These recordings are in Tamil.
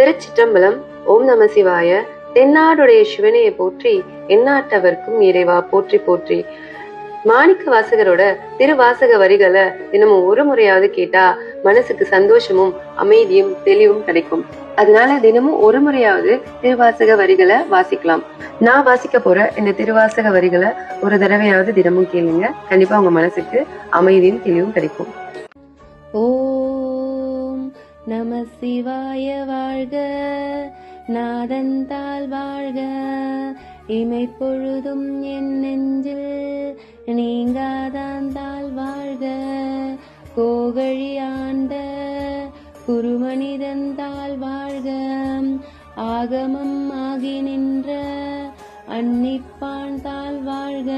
திருச்சிற்றம்பலம். ஓம் நம சிவாய. தென்னாடுடைய சிவனையை போற்றி, எந்நாட்டவர்க்கும் இறைவா போற்றி போற்றி. மாணிக்க வாசகரோட திருவாசக வரிகளை தினமும் ஒரு முறையாவது கேட்டா மனசுக்கு சந்தோஷமும் அமைதியும் தெளிவும் கிடைக்கும். அதனால தினமும் ஒரு முறையாவது திருவாசக வரிகளை வாசிக்கலாம். நான் வாசிக்க போற இந்த திருவாசக வரிகளை ஒரு தடவையாவது தினமும் கேளுங்க. கண்டிப்பா உங்க மனசுக்கு அமைதியும் தெளிவும் கிடைக்கும். ஓம் நம சிவாய. வாழ்க நாதந்தால் வாழ்க, இமை பொழுதும் என் நெஞ்சில் நீங்காதாந்தால் வாழ்க. கோகழி ஆண்ட குருமனிதந்தால் வாழ்க, ஆகமம் ஆகி நின்ற அன்னிப்பான் தாள் வாழ்க.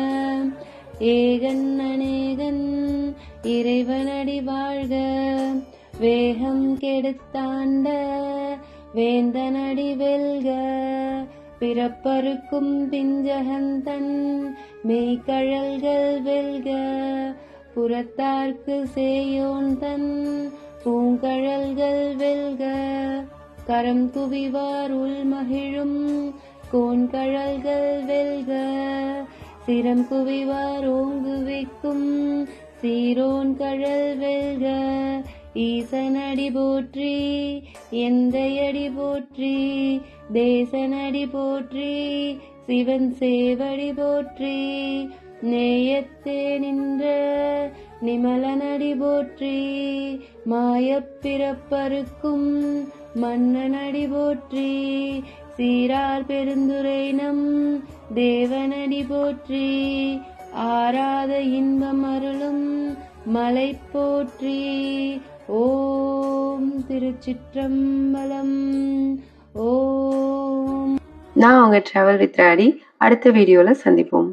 ஏகன் அநேகன் இறைவனடி வாழ்க, வேகம் கெடுத்தாண்ட வேந்தனடி வெல்க. பிறப்பருக்கும் பிஞ்சகந்தன் மெய்கழல்கள் வெல்க, புறத்தார்க்கு சேயோன் தன் பூங்கழல்கள் வெல்க. கரம் குவிவார் உள்மகிழும் கோன்கழல்கள் வெல்க, சிரம் குவிவார் ஓங்குவிக்கும் சீரோன் கழல் வெல்க. ஈசனடி போற்றி, எந்தையடி போற்றி, தேசனடி போற்றி, சிவன் சேவடி போற்றி. நேயத்தே நின்ற நிமலனடி போற்றி, மாயப்பிறப்பருக்கும் மன்னனடி போற்றி. சீரார் பெருந்துரை நம் தேவனடி போற்றி, ஆராத இன்பம் அருளும் மலை போற்றி. ஓம் திருச்சிற்றம்பலம். ஓம். நான் உங்க டிராவல் வித் ராடி அடுத்த வீடியோல சந்திப்போம்.